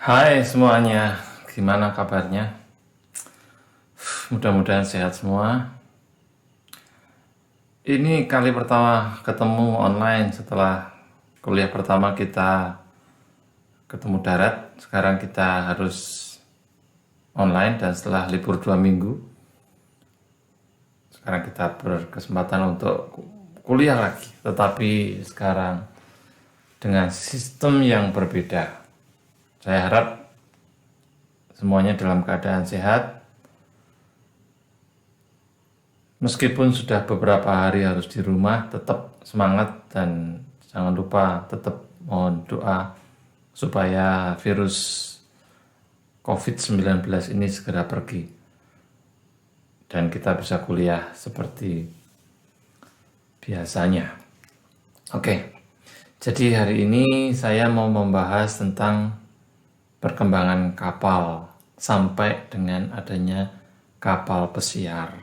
Hai semuanya, gimana kabarnya? Mudah-mudahan sehat semua. Ini kali pertama ketemu online setelah kuliah pertama kita ketemu darat. Sekarang kita harus online dan setelah libur 2 minggu, sekarang kita berkesempatan untuk kuliah lagi. Tetapi sekarang dengan sistem yang berbeda. Saya harap semuanya dalam keadaan sehat. Meskipun sudah beberapa hari harus di rumah, tetap semangat dan jangan lupa tetap mohon doa supaya virus COVID-19 ini segera pergi dan kita bisa kuliah seperti biasanya. Oke, jadi hari ini saya mau membahas tentang perkembangan kapal sampai dengan adanya kapal pesiar.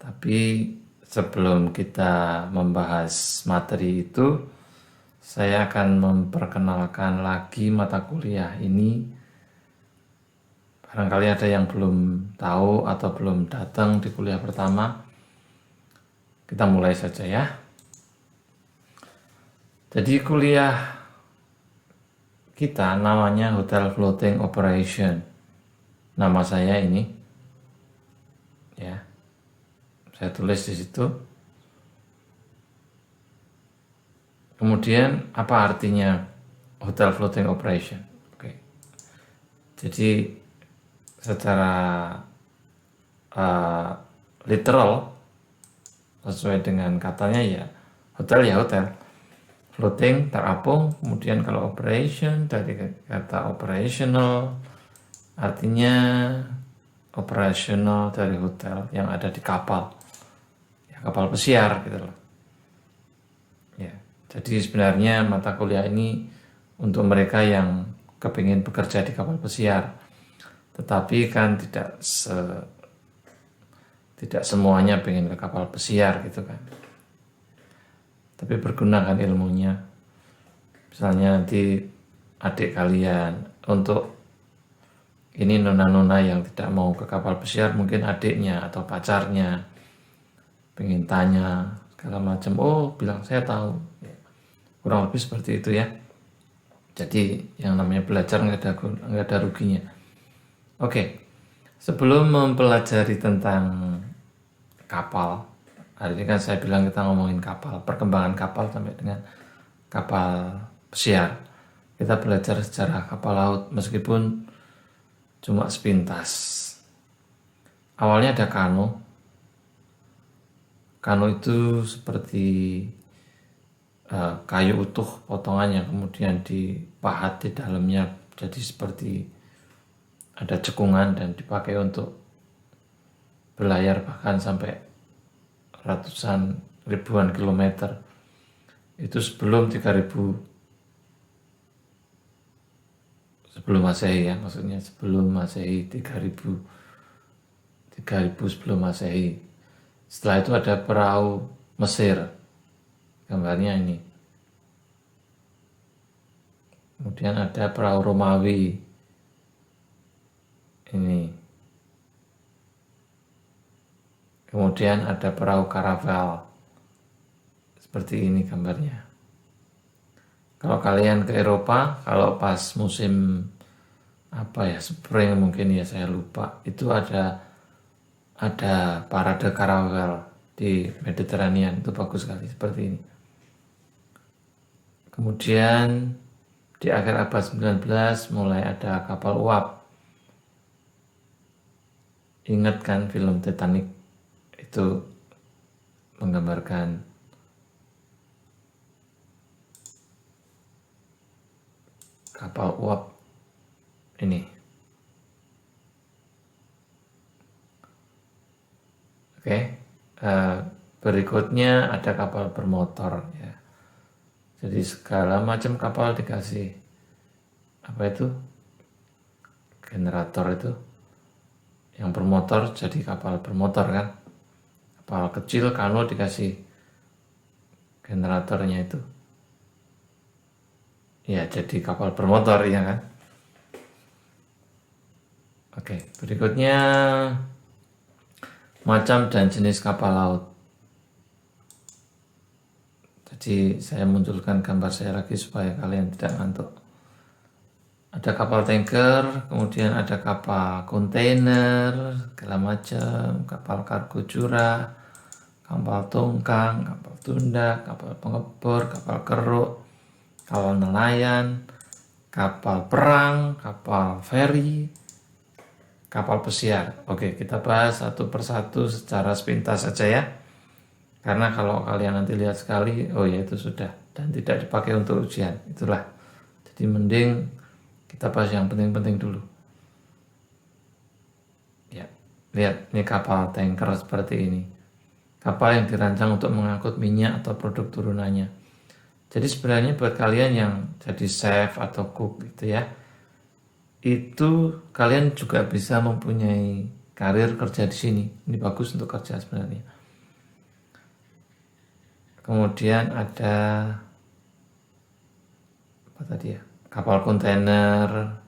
Tapi sebelum kita membahas materi itu, saya akan memperkenalkan lagi mata kuliah ini. Barangkali ada yang belum tahu atau belum datang di kuliah pertama. Kita mulai saja ya. Jadi kuliah kita namanya Hotel Floating Operation. Nama saya ini. Ya. Saya tulis di situ. Kemudian apa artinya Hotel Floating Operation? Oke. Jadi secara literal sesuai dengan katanya ya hotel, floating terapung, kemudian kalau operation dari kata operational artinya operasional dari hotel yang ada di kapal, ya, kapal pesiar gitu loh. Ya, jadi sebenarnya mata kuliah ini untuk mereka yang kepingin bekerja di kapal pesiar, tetapi kan tidak semuanya pengen ke kapal pesiar gitu kan. Tapi bergunakan ilmunya. Misalnya nanti adik kalian untuk ini nona-nona yang tidak mau ke kapal pesiar, mungkin adiknya atau pacarnya pengen tanya segala macam, oh bilang saya tahu. Kurang lebih seperti itu ya. Jadi yang namanya belajar nggak ada ruginya. Oke, sebelum mempelajari tentang kapal, hari ini kan saya bilang kita ngomongin kapal, perkembangan kapal sampai dengan kapal pesiar. Kita belajar sejarah kapal laut meskipun cuma sepintas. Awalnya ada kano. Kano itu seperti kayu utuh potongan yang kemudian dipahat di dalamnya jadi seperti ada cekungan dan dipakai untuk berlayar bahkan sampai ratusan ribuan kilometer. Itu sebelum 3000 sebelum Masehi ya, maksudnya sebelum Masehi 3000 sebelum Masehi. Setelah itu ada perahu Mesir, gambarnya ini. Kemudian ada perahu Romawi ini. Kemudian ada perahu karavel seperti ini gambarnya. Kalau kalian ke Eropa, kalau pas musim spring mungkin ya, saya lupa, itu ada parade karavel di Mediterranean, itu bagus sekali seperti ini. Kemudian di akhir abad 19 mulai ada kapal uap. Ingat kan film Titanic itu menggambarkan kapal uap ini. Oke, berikutnya ada kapal bermotor ya. Jadi segala macam kapal dikasih generator itu. Yang bermotor jadi kapal bermotor kan. Kapal kecil kano dikasih generatornya itu. Ya jadi kapal bermotor ya kan. Oke, berikutnya macam dan jenis kapal laut. Jadi saya munculkan gambar saya lagi supaya kalian tidak ngantuk. Ada kapal tanker, kemudian ada kapal kontainer, segala macam, kapal kargo curah, kapal tongkang, kapal tunda, kapal pengebor, kapal keruk, kapal nelayan, kapal perang, kapal feri, kapal pesiar. Oke, kita bahas satu persatu secara sepintas saja ya. Karena kalau kalian nanti lihat sekali, oh ya itu sudah dan tidak dipakai untuk ujian. Itulah. Jadi mending kita bahas yang penting-penting dulu. Ya, lihat ini kapal tanker seperti ini. Kapal yang dirancang untuk mengangkut minyak atau produk turunannya. Jadi sebenarnya buat kalian yang jadi chef atau cook gitu ya, itu kalian juga bisa mempunyai karir kerja di sini. Ini bagus untuk kerja sebenarnya. Kemudian ada apa tadi ya? Kapal kontainer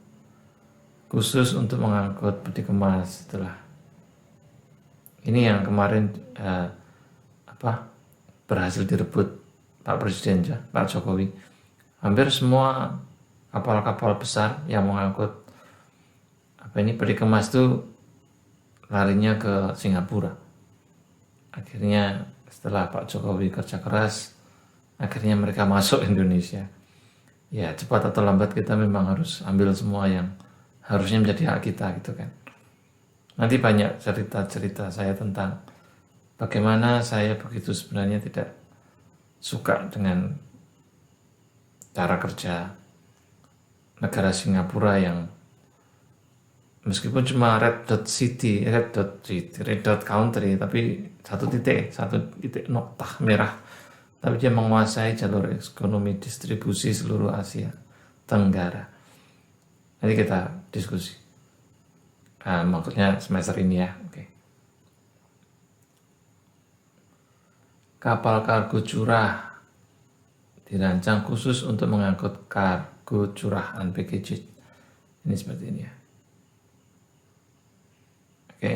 khusus untuk mengangkut peti kemas. Itulah. Ini yang kemarin berhasil direbut Pak Presiden ya, Pak Jokowi. Hampir semua kapal-kapal besar yang mengangkut peti kemas itu larinya ke Singapura. Akhirnya setelah Pak Jokowi kerja keras, akhirnya mereka masuk Indonesia. Ya cepat atau lambat kita memang harus ambil semua yang harusnya menjadi hak kita gitu kan. Nanti banyak cerita-cerita saya tentang bagaimana saya begitu sebenarnya tidak suka dengan cara kerja negara Singapura yang meskipun cuma red dot country, tapi satu titik noktah merah, tapi dia menguasai jalur ekonomi distribusi seluruh Asia Tenggara. Nanti kita diskusi. Maksudnya semester ini ya. Oke. Kapal kargo curah dirancang khusus untuk mengangkut kargo curah unpackaged. Ini seperti ini ya. Oke.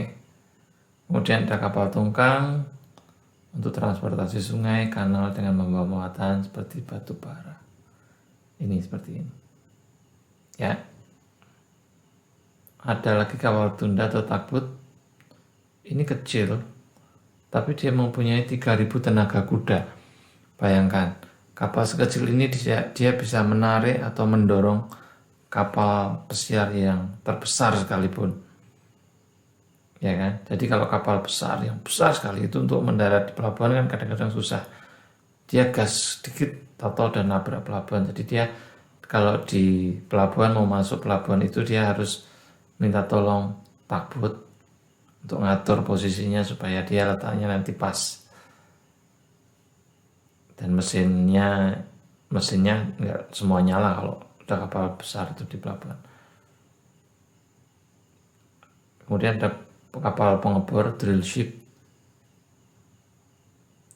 Kemudian ada kapal tongkang untuk transportasi sungai, kanal dengan membawa muatan seperti batu bara. Ini seperti ini. Ya. Ada lagi kapal tunda atau tugboat. Ini kecil, tapi dia mempunyai 3000 tenaga kuda. Bayangkan, kapal sekecil ini dia bisa menarik atau mendorong kapal pesiar yang terbesar sekalipun. Ya kan? Jadi kalau kapal besar yang besar sekali itu untuk mendarat di pelabuhan kan kadang-kadang susah. Dia gas sedikit total dan nabrak pelabuhan. Jadi dia kalau di pelabuhan mau masuk pelabuhan itu dia harus minta tolong tugboat untuk ngatur posisinya supaya dia letaknya nanti pas. Dan mesinnya nggak semua nyala kalau udah kapal besar itu di pelabuhan. Kemudian ada kapal pengebor drill ship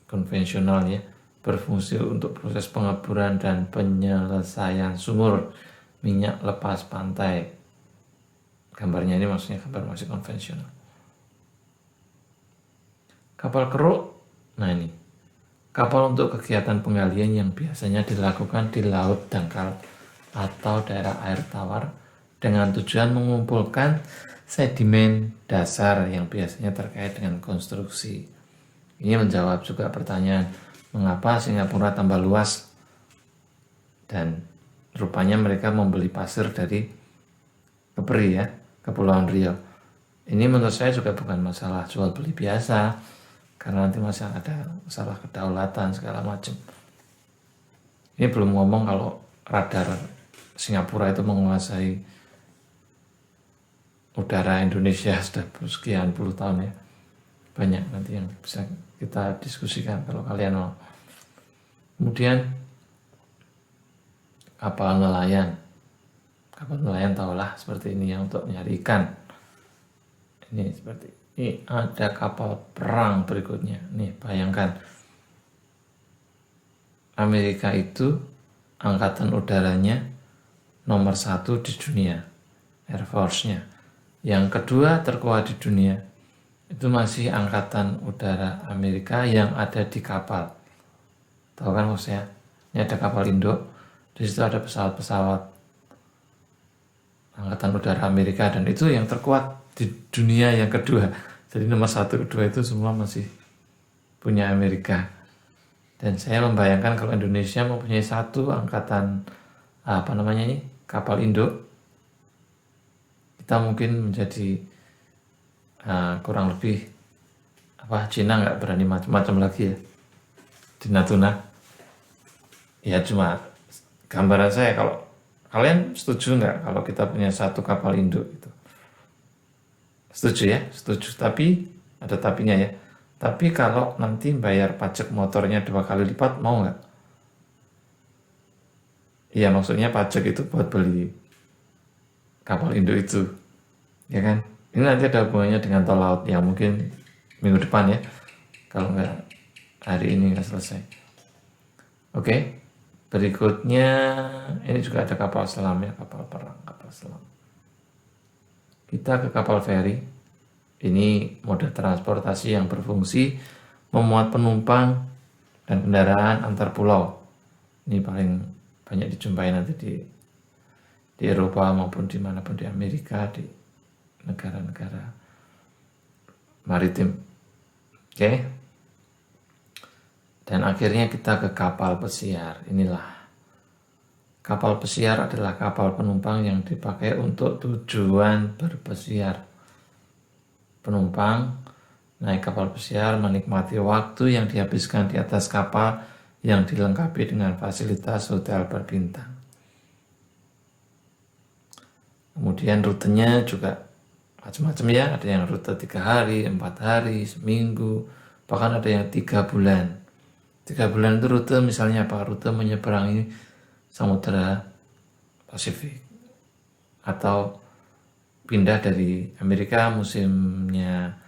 konvensional ya, berfungsi untuk proses pengeboran dan penyelesaian sumur minyak lepas pantai. Gambarnya ini maksudnya gambar masih konvensional. Kapal keruk, nah ini kapal untuk kegiatan penggalian yang biasanya dilakukan di laut dangkal atau daerah air tawar dengan tujuan mengumpulkan sedimen dasar yang biasanya terkait dengan konstruksi. Ini menjawab juga pertanyaan mengapa Singapura tambah luas dan rupanya mereka membeli pasir dari Kepri ya, Kepulauan Riau. Ini menurut saya juga bukan masalah jual beli biasa, karena nanti masih ada masalah kedaulatan segala macam. Ini belum ngomong kalau radar Singapura itu menguasai udara Indonesia sudah sekian puluh tahun ya. Banyak nanti yang bisa kita diskusikan kalau kalian mau. Kemudian kapal nelayan. Kapal nelayan tahulah seperti ini yang untuk nyari ikan. Ini seperti ini. Ada kapal perang berikutnya. Nih bayangkan, Amerika itu angkatan udaranya nomor 1 di dunia, Air Force-nya. Yang kedua terkuat di dunia itu masih Angkatan Udara Amerika yang ada di kapal. Tahu kan maksudnya? Ini ada kapal induk, di situ ada pesawat-pesawat Angkatan Udara Amerika, dan itu yang terkuat di dunia yang kedua. Jadi nomor 1, kedua itu semua masih punya Amerika. Dan saya membayangkan kalau Indonesia mempunyai satu angkatan kapal induk, kita mungkin menjadi kurang lebih Cina nggak berani macam-macam lagi ya di Natuna. Ya cuma gambaran saya, kalau kalian setuju nggak kalau kita punya satu kapal induk itu? Setuju ya? Setuju. Tapi ada tapinya ya. Tapi kalau nanti bayar pajak motornya 2 kali lipat, mau nggak? Iya, maksudnya pajak itu buat beli kapal induk itu, ya kan? Ini nanti ada hubungannya dengan tol laut yang mungkin minggu depan ya, kalau nggak hari ini nggak selesai. Oke, berikutnya ini juga ada kapal selam ya, kapal perang, kapal selam. Kita ke kapal feri. Ini moda transportasi yang berfungsi memuat penumpang dan kendaraan antar pulau. Ini paling banyak dijumpai nanti di Eropa maupun dimanapun di Amerika, di negara-negara maritim. Oke. Dan akhirnya kita ke kapal pesiar. Inilah kapal pesiar adalah kapal penumpang yang dipakai untuk tujuan berpesiar. Penumpang naik kapal pesiar menikmati waktu yang dihabiskan di atas kapal yang dilengkapi dengan fasilitas hotel berbintang. Kemudian rutenya juga macam-macam ya, ada yang rute 3 hari, 4 hari, seminggu, bahkan ada yang 3 bulan. 3 bulan itu rute misalnya apa? Rute menyeberangi Samudra Pasifik, atau pindah dari Amerika musimnya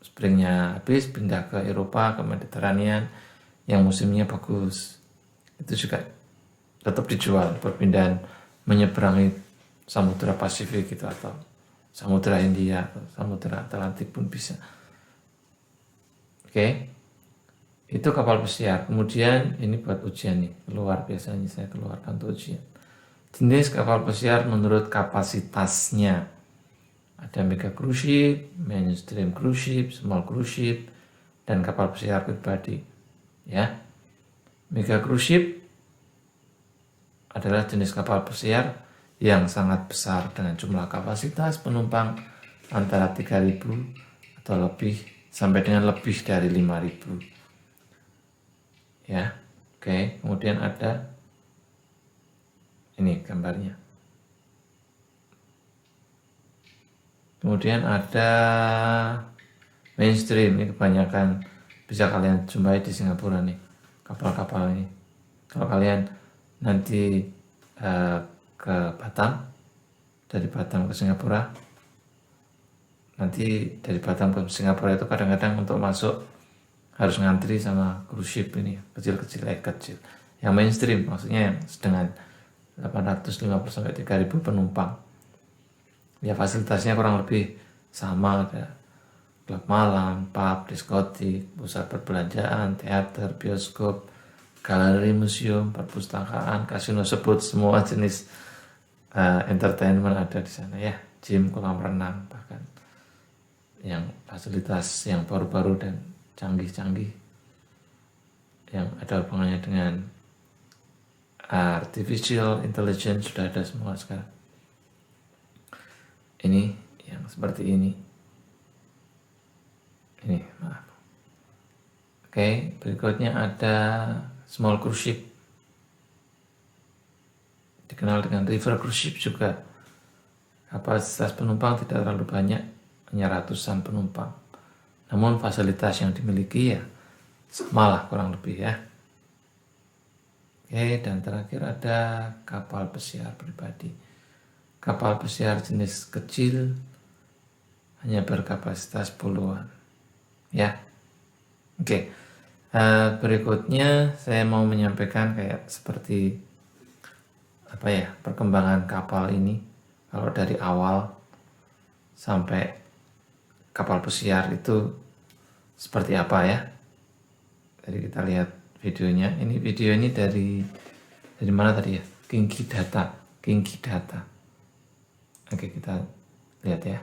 springnya habis, pindah ke Eropa, ke Mediterranean yang musimnya bagus. Itu juga tetap dijual, perpindahan menyeberangi Samudra Pasifik gitu, atau Samudra Hindia atau Samudra Atlantik pun bisa. Oke. Itu kapal pesiar. Kemudian ini buat ujian nih, keluar biasanya saya keluarkan untuk ujian. Jenis kapal pesiar menurut kapasitasnya. Ada mega cruise ship, mainstream cruise ship, small cruise ship, dan kapal pesiar pribadi. Ya, mega cruise ship adalah jenis kapal pesiar yang sangat besar dengan jumlah kapasitas penumpang antara 3.000 atau lebih sampai dengan lebih dari 5.000. Ya, oke. Kemudian ada ini gambarnya. Kemudian ada mainstream, ini kebanyakan bisa kalian jumpai di Singapura nih, kapal-kapal ini. Kalau kalian nanti ke Batam, dari Batam ke Singapura, nanti dari Batam ke Singapura itu kadang-kadang untuk masuk harus ngantri sama cruise ship ini, kecil-kecil. Yang mainstream maksudnya yang dengan 850-3.000 penumpang. Ya fasilitasnya kurang lebih sama, ada klub malam, pub, diskotik, pusat perbelanjaan, teater, bioskop, galeri, museum, perpustakaan, kasino, sebut semua jenis entertainment ada di sana ya, gym, kolam renang, bahkan yang fasilitas yang baru-baru dan canggih-canggih yang ada hubungannya dengan artificial intelligence sudah ada semua sekarang. Ini yang seperti ini. Ini, maaf. Oke, berikutnya ada small cruise ship. Dikenal dengan river cruise ship juga. Kapasitas penumpang tidak terlalu banyak, hanya ratusan penumpang. Namun fasilitas yang dimiliki ya samalah kurang lebih ya. Oke, dan terakhir ada kapal pesiar pribadi. Kapal pesiar jenis kecil hanya berkapasitas puluhan. Ya, oke. Berikutnya saya mau menyampaikan kayak seperti perkembangan kapal ini. Kalau dari awal sampai kapal pesiar itu seperti apa ya. Jadi kita lihat videonya. Ini video ini dari mana tadi ya? Kinki Data. Oke, kita lihat ya.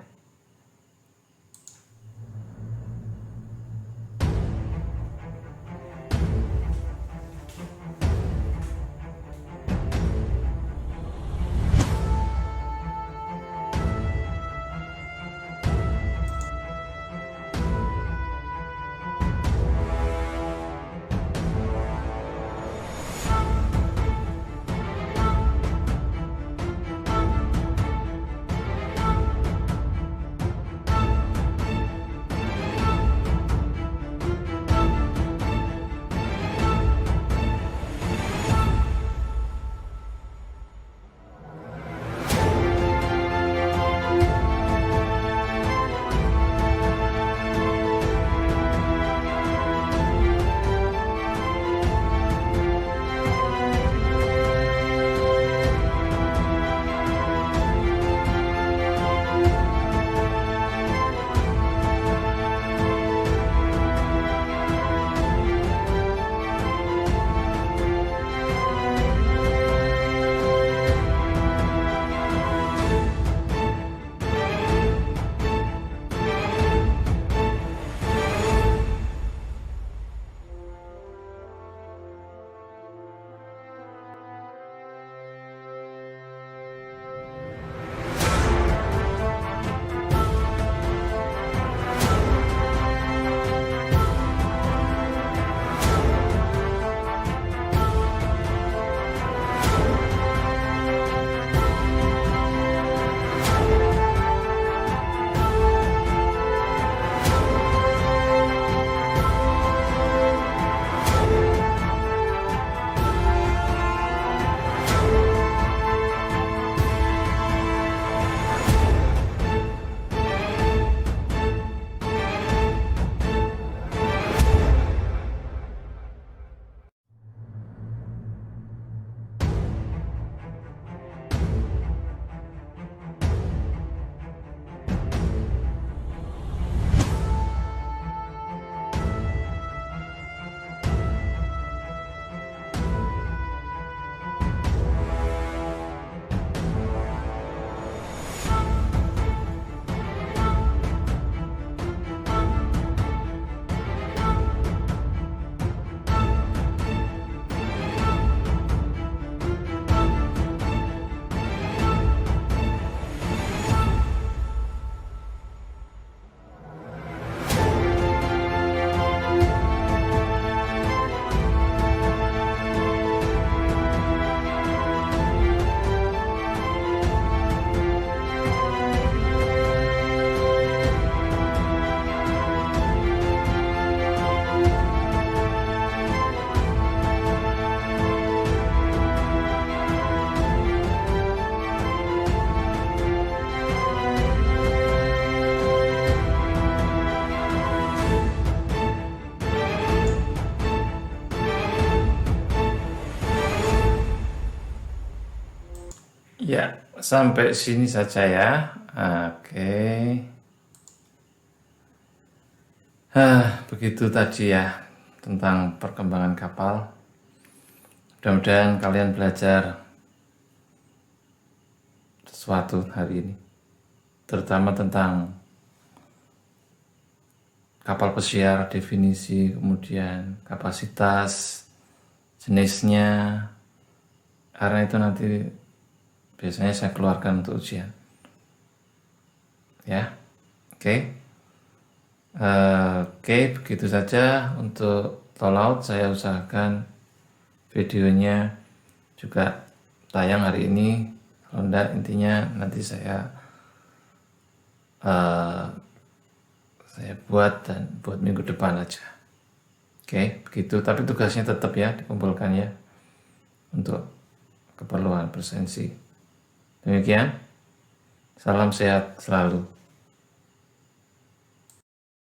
Ya, sampai sini saja ya. Oke. Begitu tadi ya tentang perkembangan kapal. Mudah-mudahan kalian belajar sesuatu hari ini, terutama tentang kapal pesiar, definisi, kemudian kapasitas, jenisnya, karena itu nanti biasanya saya keluarkan untuk ujian ya. Oke, begitu saja untuk tol laut. Saya usahakan videonya juga tayang hari ini. Kalau enggak, intinya nanti saya buat minggu depan aja. Oke, begitu. Tapi tugasnya tetap ya dikumpulkan ya untuk keperluan presensi. Demikian, salam sehat selalu.